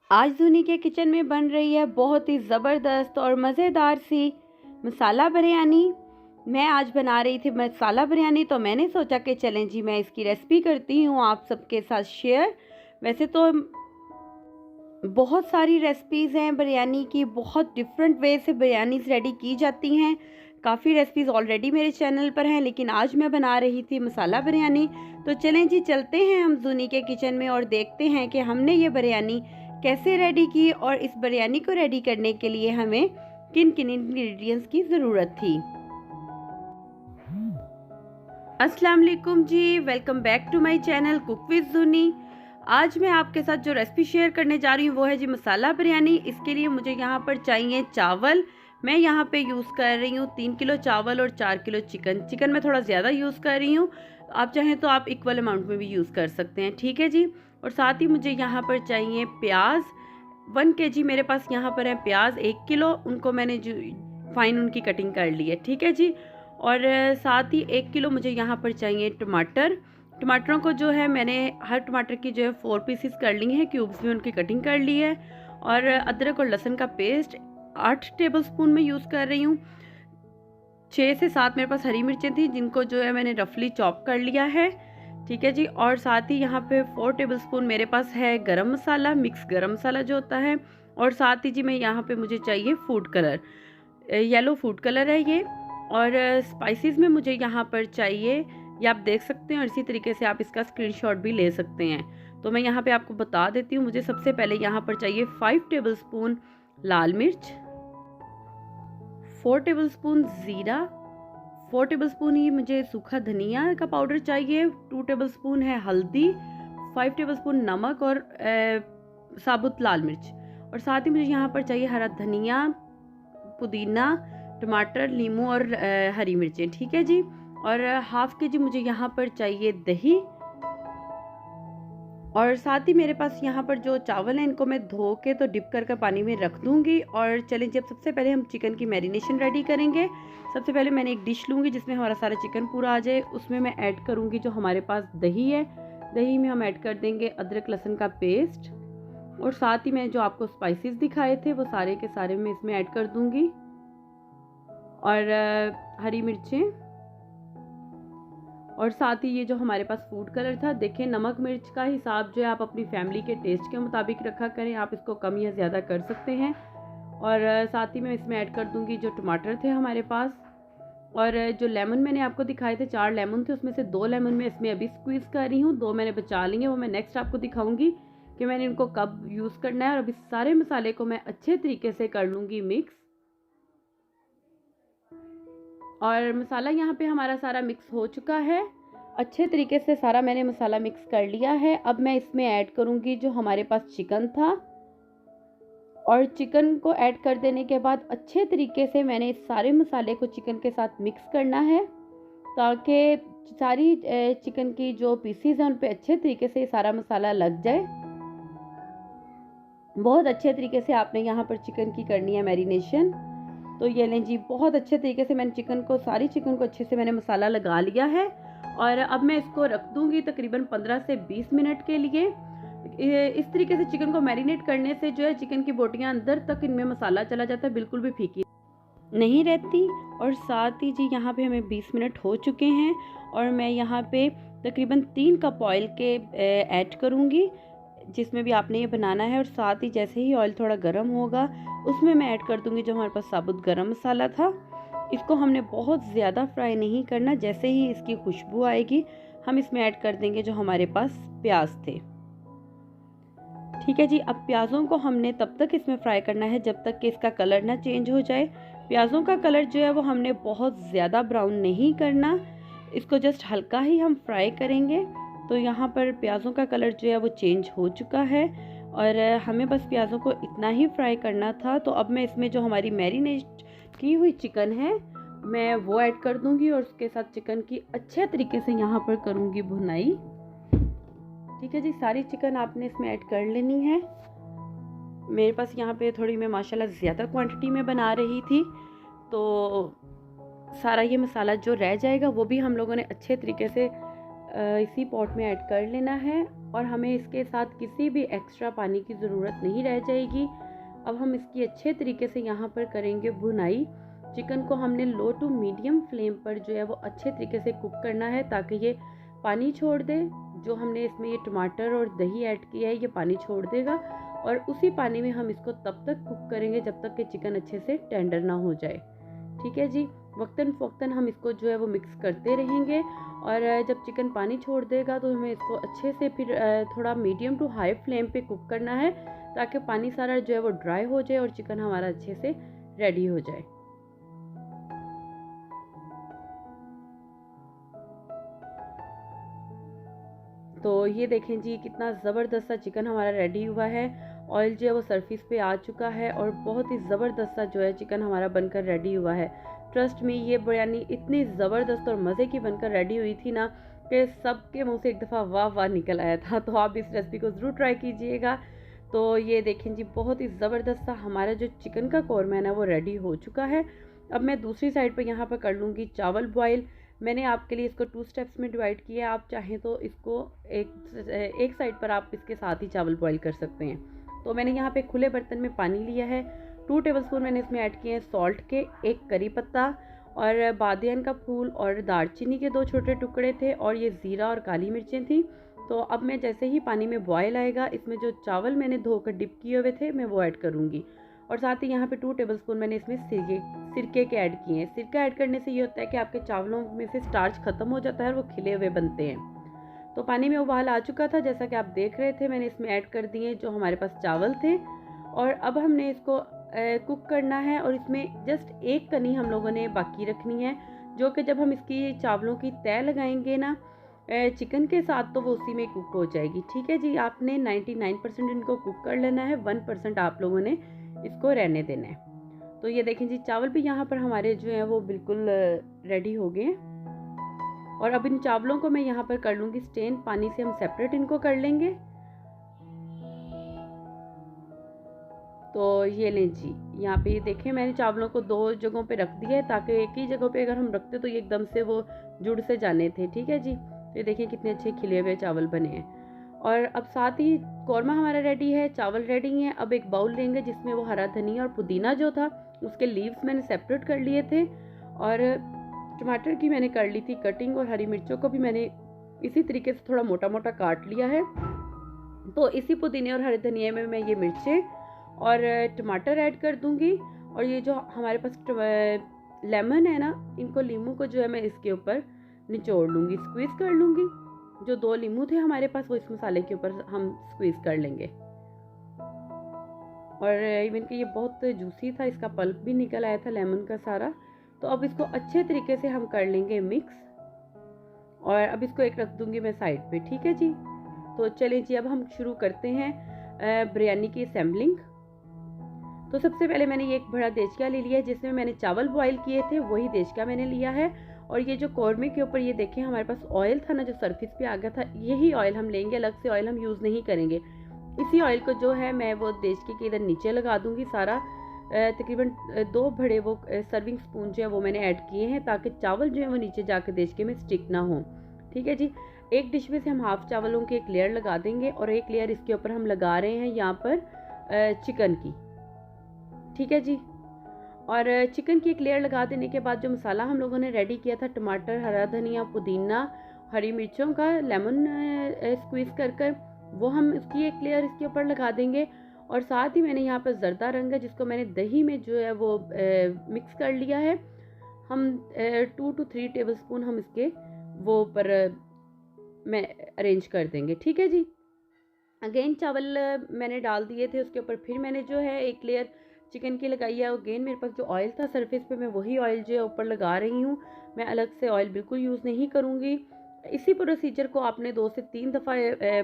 आज दूनी के किचन में बन रही है बहुत ही ज़बरदस्त और मज़ेदार सी मसाला बिरयानी। मैं आज बना रही थी मसाला बिरयानी, तो मैंने सोचा कि चलें जी मैं इसकी रेसिपी करती हूँ आप सबके साथ शेयर। वैसे तो बहुत सारी रेसिपीज़ हैं बिरयानी की, बहुत डिफरेंट वे से बिरयानीज़ रेडी की जाती हैं। काफ़ी रेसिपीज़ ऑलरेडी मेरे चैनल पर हैं, लेकिन आज मैं बना रही थी मसाला बिरयानी। तो चलें जी चलते हैं हम जूनी के किचन में और देखते हैं कि हमने ये बिरयानी कैसे रेडी की और इस बिरयानी को रेडी करने के लिए हमें किन किन इंग्रेडिएंट्स की ज़रूरत थी। अस्सलाम वालेकुम जी, welcome back to my channel cook with Juni. आज मैं आपके साथ जो रेसिपी शेयर करने जा रही हूँ वो है जी मसाला बिरयानी। इसके लिए मुझे यहाँ पर चाहिए चावल। मैं यहाँ पे यूज़ कर रही हूँ 3 किलो चावल और 4 किलो चिकन। चिकन मैं थोड़ा ज़्यादा यूज़ कर रही हूँ, आप चाहें तो आप इक्वल अमाउंट में भी यूज़ कर सकते हैं, ठीक है जी। और साथ ही मुझे यहाँ पर चाहिए प्याज 1 kg मेरे पास यहाँ पर है प्याज 1 किलो, उनको मैंने जो फाइन उनकी कटिंग कर ली है, ठीक है जी। और साथ ही 1 किलो मुझे यहाँ पर चाहिए टमाटर। टमाटरों को जो है मैंने हर टमाटर की जो है 4 पीसेस कर ली हैं, क्यूब्स में उनकी कटिंग कर ली है। और अदरक और लहसुन का पेस्ट 8 टेबलस्पून में यूज़ कर रही हूँ। 6 से 7 मेरे पास हरी मिर्चें थी, जिनको जो है मैंने रफली चॉप कर लिया है, ठीक है जी। और साथ ही यहाँ पे 4 टेबलस्पून मेरे पास है गरम मसाला, मिक्स गरम मसाला जो होता है। और साथ ही जी मैं यहाँ पे मुझे चाहिए food colour, yellow food colour है ये। और स्पाइसेस में मुझे यहाँ पर चाहिए, ये आप देख सकते हैं और इसी तरीके से आप इसका स्क्रीनशॉट भी ले सकते हैं। तो मैं यहाँ पे आपको बता देती हूँ। मुझे सबसे पहले यहाँ पर चाहिए 5 टेबलस्पून लाल मिर्च, 4 टेबलस्पून ज़ीरा, 4 टेबलस्पून ही मुझे सूखा धनिया का पाउडर चाहिए, 2 टेबलस्पून है हल्दी, 5 टेबलस्पून नमक और साबुत लाल मिर्च। और साथ ही मुझे यहाँ पर चाहिए हरा धनिया, पुदीना, टमाटर, नींबू और हरी मिर्चें, ठीक है जी। और हाफ के जी मुझे यहाँ पर चाहिए दही। और साथ ही मेरे पास यहाँ पर जो चावल हैं इनको मैं धो के तो डिप कर पानी में रख दूँगी। और चलें जब सबसे पहले हम चिकन की मैरिनेशन रेडी करेंगे। सबसे पहले मैंने एक डिश लूँगी जिसमें हमारा सारा चिकन पूरा आ जाए, उसमें मैं ऐड करूँगी जो हमारे पास दही है। दही में हम ऐड कर देंगे अदरक लहसुन का पेस्ट, और साथ ही मैं जो आपको स्पाइसेस दिखाए थे वो सारे के सारे मैं इसमें ऐड कर दूँगी। और हरी मिर्चें, और साथ ही ये जो हमारे पास फूड कलर था, देखें नमक मिर्च का हिसाब जो है आप अपनी फैमिली के टेस्ट के मुताबिक रखा करें, आप इसको कम या ज़्यादा कर सकते हैं। और साथ ही मैं इसमें ऐड कर दूंगी जो टमाटर थे हमारे पास। और जो लेमन मैंने आपको दिखाए थे 4 लेमन थे, उसमें से 2 लेमन मैं इसमें अभी स्क्वीज़ कर रही हूँ, 2 मैंने बचा ली हैं, वो मैं नेक्स्ट आपको दिखाऊंगी कि मैंने इनको कब यूज़ करना है। और अभी सारे मसाले को मैं अच्छे तरीके से कर लूँगी मिक्स। और मसाला यहाँ पे हमारा सारा मिक्स हो चुका है, अच्छे तरीके से सारा मैंने मसाला मिक्स कर लिया है। अब मैं इसमें ऐड करूँगी जो हमारे पास चिकन था, और चिकन को ऐड कर देने के बाद अच्छे तरीके से मैंने इस सारे मसाले को चिकन के साथ मिक्स करना है, ताकि सारी चिकन की जो पीसीज हैं उन पे अच्छे तरीके से सारा मसाला लग जाए। बहुत अच्छे तरीके से आपने यहाँ पर चिकन की करनी है मैरिनेशन। तो ये लें जी, बहुत अच्छे तरीके से मैंने सारी चिकन को अच्छे से मैंने मसाला लगा लिया है। और अब मैं इसको रख दूँगी तकरीबन 15 से 20 मिनट के लिए। इस तरीके से चिकन को मैरिनेट करने से जो है चिकन की बोटियाँ अंदर तक इनमें मसाला चला जाता है, बिल्कुल भी फीकी नहीं रहती। और साथ ही जी यहाँ पे हमें 20 मिनट हो चुके हैं, और मैं यहाँ पे तकरीबन 3 कप ऑयल के ऐड करूँगी, जिसमें भी आपने ये बनाना है। और साथ ही जैसे ही ऑयल थोड़ा गर्म होगा उसमें मैं ऐड कर दूँगी जो हमारे पास साबुत गरम मसाला था। इसको हमने बहुत ज़्यादा फ्राई नहीं करना, जैसे ही इसकी खुशबू आएगी हम इसमें ऐड कर देंगे जो हमारे पास प्याज थे, ठीक है जी। अब प्याज़ों को हमने तब तक इसमें फ्राई करना है जब तक कि इसका कलर ना चेंज हो जाए। प्याज़ों का कलर जो है वो हमने बहुत ज़्यादा ब्राउन नहीं करना, इसको जस्ट हल्का ही हम फ्राई करेंगे। तो यहाँ पर प्याज़ों का कलर जो है वो चेंज हो चुका है, और हमें बस प्याज़ों को इतना ही फ्राई करना था। तो अब मैं इसमें जो हमारी मैरिनेट की हुई चिकन है मैं वो ऐड कर दूँगी, और उसके साथ चिकन की अच्छे तरीके से यहाँ पर करूँगी भुनाई, ठीक है जी। सारी चिकन आपने इसमें ऐड कर लेनी है। मेरे पास यहाँ पे थोड़ी मैं माशाल्लाह ज़्यादा क्वांटिटी में बना रही थी, तो सारा ये मसाला जो रह जाएगा वो भी हम लोगों ने अच्छे तरीके से इसी पॉट में ऐड कर लेना है। और हमें इसके साथ किसी भी एक्स्ट्रा पानी की ज़रूरत नहीं रह जाएगी। अब हम इसकी अच्छे तरीके से यहाँ पर करेंगे भुनाई। चिकन को हमने लो टू मीडियम फ्लेम पर जो है वो अच्छे तरीके से कुक करना है ताकि ये पानी छोड़ दे। जो हमने इसमें ये टमाटर और दही ऐड किया है ये पानी छोड़ देगा, और उसी पानी में हम इसको तब तक कुक करेंगे जब तक कि चिकन अच्छे से टेंडर ना हो जाए। ठीक है जी, वक्तन फ़ौक्तन हम इसको जो है वो मिक्स करते रहेंगे, और जब चिकन पानी छोड़ देगा तो हमें इसको अच्छे से फिर थोड़ा मीडियम टू हाई फ्लेम पे कुक करना है ताकि पानी सारा जो है वो ड्राई हो जाए और चिकन हमारा अच्छे से रेडी हो जाए। तो ये देखें जी कितना ज़बरदस्त सा चिकन हमारा रेडी हुआ है। ऑयल जो है वो सरफेस पे आ चुका है और बहुत ही ज़बरदस्त सा जो है चिकन हमारा बनकर रेडी हुआ है। ट्रस्ट में ये बिरयानी इतनी ज़बरदस्त और मज़े की बनकर रेडी हुई थी ना कि सबके मुंह से एक दफ़ा वाह वाह निकल आया था। तो आप इस रेसिपी को ज़रूर ट्राई कीजिएगा। तो ये देखें जी बहुत ही ज़बरदस्त सा हमारा जो चिकन का कौरमा है ना वो रेडी हो चुका है। अब मैं दूसरी साइड पर यहाँ पर कर लूँगी चावल बॉयल। मैंने आपके लिए इसको 2 स्टेप्स में डिवाइड किया है। आप चाहें तो इसको एक साइड पर आप इसके साथ ही चावल बॉईल कर सकते हैं। तो मैंने यहाँ पे खुले बर्तन में पानी लिया है। 2 टेबलस्पून मैंने इसमें ऐड किए हैं सॉल्ट के, 1 करी पत्ता और बादियान का फूल और दालचीनी के 2 छोटे टुकड़े थे, और ये ज़ीरा और काली मिर्चें थी। तो अब मैं जैसे ही पानी में बॉयल आएगा इसमें जो चावल मैंने धोकर डिप किए हुए थे मैं वो ऐड करूँगी, और साथ ही यहाँ पे 2 टेबलस्पून मैंने इसमें सिरके के ऐड किए हैं। सिरका ऐड करने से ये होता है कि आपके चावलों में से स्टार्च खत्म हो जाता है और वो खिले हुए बनते हैं। तो पानी में उबाल आ चुका था जैसा कि आप देख रहे थे। मैंने इसमें ऐड कर दिए जो हमारे पास चावल थे, और अब हमने इसको कुक करना है, और इसमें जस्ट 1 कनी हम लोगों ने बाकी रखनी है, जो कि जब हम इसकी चावलों की तय लगाएंगे ना चिकन के साथ तो वो उसी में कुक हो जाएगी। ठीक है जी, आपने 99% इनको कुक कर लेना है, 1% आप लोगों ने इसको रहने देना है। तो ये देखें जी चावल भी यहाँ पर हमारे जो हैं वो बिल्कुल रेडी हो गए हैं, और अब इन चावलों को मैं यहाँ पर कर लूँगी स्टेन। पानी से हम सेपरेट इनको कर लेंगे। तो ये लें जी, यहाँ पे देखें मैंने चावलों को 2 जगहों पे रख दिया है ताकि एक ही जगह पे अगर हम रखते तो ये एकदम से वो जुड़ से जाने थे। ठीक है जी, तो ये देखिए कितने अच्छे खिले हुए चावल बने हैं। और अब साथ ही कौरमा हमारा रेडी है, चावल रेडी हैं। अब एक बाउल लेंगे जिसमें वो हरा धनिया और पुदीना जो था उसके लीव्स मैंने सेपरेट कर लिए थे, और टमाटर की मैंने कर ली थी कटिंग, और हरी मिर्चों को भी मैंने इसी तरीके से थोड़ा मोटा मोटा काट लिया है। तो इसी पुदीने और हरे धनिया में मैं ये मिर्चें और टमाटर ऐड कर दूंगी, और ये जो हमारे पास लेमन है ना, इनको लीमू को जो है मैं इसके ऊपर निचोड़ लूँगी, स्क्वीज़ कर लूँगी। जो 2 लीमू थे हमारे पास वो इस मसाले के ऊपर हम स्क्वीज़ कर लेंगे। और इवन कि ये बहुत जूसी था, इसका पल्प भी निकल आया था लेमन का सारा। तो अब इसको अच्छे तरीके से हम कर लेंगे मिक्स, और अब इसको एक रख दूंगी मैं साइड पे। ठीक है जी, तो चलें जी अब हम शुरू करते हैं बिरयानी की असेंबलिंग। तो सबसे पहले मैंने ये एक बड़ा देचका ले लिया है जिसमें मैंने चावल बॉईल किए थे, वही देचका मैंने लिया है। और ये जो कौरमे के ऊपर ये देखें हमारे पास ऑयल था ना जो सरफेस पे आ गया था, यही ऑयल हम लेंगे, अलग से ऑयल हम यूज़ नहीं करेंगे। इसी ऑयल को जो है मैं वो देचके के इधर नीचे लगा दूंगी सारा। तकरीबन 2 बड़े वो सर्विंग स्पून जो है वो मैंने ऐड किए हैं ताकि चावल जो है वो नीचे जाकर देचके में स्टिक ना हो। ठीक है जी, एक डिश में से हम हाफ चावलों की एक लेयर लगा देंगे, और एक लेयर इसके ऊपर हम लगा रहे हैं यहाँ पर चिकन की। ठीक है जी, और चिकन की एक लेयर लगा देने के बाद जो मसाला हम लोगों ने रेडी किया था, टमाटर, हरा धनिया, पुदीना, हरी मिर्चों का लेमन स्क्वीज़ कर वो हम इसकी एक लेयर इसके ऊपर लगा देंगे। और साथ ही मैंने यहाँ पर जर्दा रंग है जिसको मैंने दही में जो है वो मिक्स कर लिया है। हम 2 to 3 टेबलस्पून हम इसके वो ऊपर मैं अरेंज कर देंगे। ठीक है जी, अगेन चावल मैंने डाल दिए थे, उसके ऊपर फिर मैंने जो है एक लेयर चिकन की लगाई है। अगेन मेरे पास जो ऑयल था सरफेस पे मैं वही ऑयल जो है ऊपर लगा रही हूँ। मैं अलग से ऑयल बिल्कुल यूज़ नहीं करूँगी। इसी प्रोसीजर को आपने 2 से 3 दफ़ा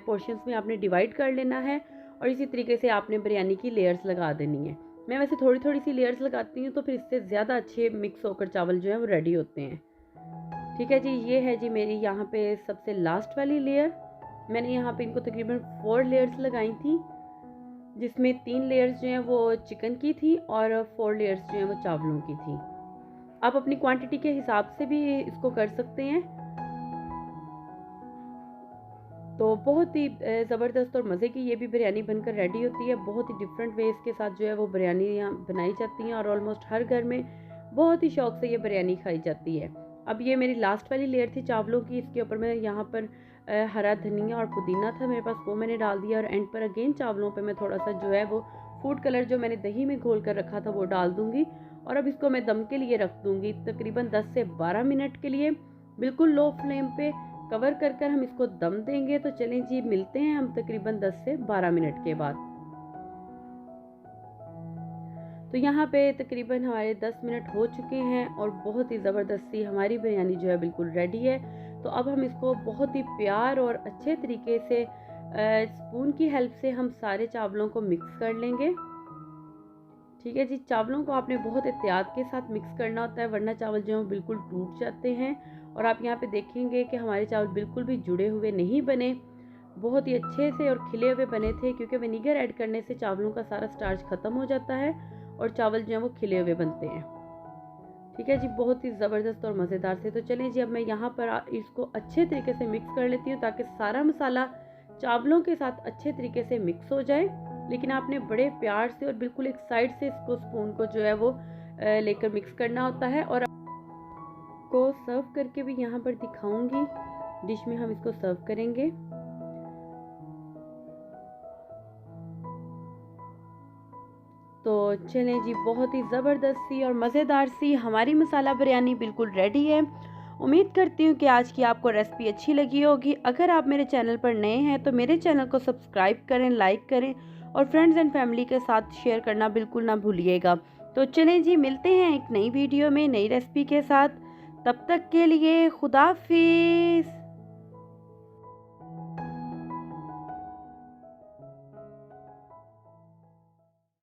पोर्शंस में आपने डिवाइड कर लेना है, और इसी तरीके से आपने बिरयानी की लेयर्स लगा देनी है। मैं वैसे थोड़ी थोड़ी सी लेयर्स लगाती हूँ तो फिर इससे ज़्यादा अच्छे मिक्स होकर चावल जो है वो रेडी होते हैं। ठीक है जी, ये है जी मेरी यहाँ पे सबसे लास्ट वाली लेयर। मैंने यहाँ पे इनको तकरीबन 4 लेयर्स लगाई थी, जिसमें 3 लेयर्स जो हैं वो चिकन की थी और 4 लेयर्स जो हैं वो चावलों की थी। आप अपनी क्वांटिटी के हिसाब से भी इसको कर सकते हैं। तो बहुत ही ज़बरदस्त और मज़े की ये भी बिरयानी बनकर रेडी होती है। बहुत ही डिफरेंट वेज़ के साथ जो है वो बिरयानी यहाँ बनाई जाती हैं और ऑलमोस्ट हर घर में बहुत ही शौक़ से ये बिरयानी खाई जाती है। अब ये मेरी लास्ट वाली लेयर थी चावलों की, इसके ऊपर मैं यहाँ पर हरा धनिया और पुदीना था मेरे पास, वो मैंने डाल दिया और एंड पर अगेन चावलों पे मैं थोड़ा सा जो है वो फूड कलर जो मैंने दही में घोल कर रखा था वो डाल दूँगी और अब इसको मैं दम के लिए रख दूँगी तकरीबन 10 से 12 मिनट के लिए, बिल्कुल लो फ्लेम पे कवर कर हम इसको दम देंगे। तो चलें जी, मिलते हैं हम तकरीबन 10 से 12 मिनट के बाद। तो यहाँ पे तकरीबन हमारे 10 मिनट हो चुके हैं और बहुत ही ज़बरदस्त सी हमारी बिरयानी जो है बिल्कुल रेडी है। तो अब हम इसको बहुत ही प्यार और अच्छे तरीके से स्पून की हेल्प से हम सारे चावलों को मिक्स कर लेंगे। ठीक है जी, चावलों को आपने बहुत एहतियात के साथ मिक्स करना होता है वरना चावल जो है बिल्कुल टूट जाते हैं। और आप यहाँ पे देखेंगे कि हमारे चावल बिल्कुल भी जुड़े हुए नहीं बने, बहुत ही अच्छे से और खिले हुए बने थे, क्योंकि विनीगर ऐड करने से चावलों का सारा स्टार्च ख़त्म हो जाता है और चावल जो है वो खिले हुए बनते हैं। ठीक है जी, बहुत ही ज़बरदस्त और मज़ेदार थे। तो चलें जी, अब मैं यहाँ पर इसको अच्छे तरीके से मिक्स कर लेती हूँ ताकि सारा मसाला चावलों के साथ अच्छे तरीके से मिक्स हो जाए। लेकिन आपने बड़े प्यार से और बिल्कुल एक साइड से इसको स्पून को जो है वो लेकर मिक्स करना होता है। और को सर्व करके भी यहाँ पर दिखाऊंगी, डिश में हम इसको सर्व करेंगे। तो चलें जी, बहुत ही ज़बरदस्त सी और मज़ेदार सी हमारी मसाला बिरयानी बिल्कुल रेडी है। उम्मीद करती हूँ कि आज की आपको रेसिपी अच्छी लगी होगी। अगर आप मेरे चैनल पर नए हैं तो मेरे चैनल को सब्सक्राइब करें, लाइक करें और फ्रेंड्स एंड फैमिली के साथ शेयर करना बिल्कुल ना भूलिएगा। तो चलें जी, मिलते हैं एक नई वीडियो में नई रेसिपी के साथ। तब तक के लिए खुदा हाफिज़।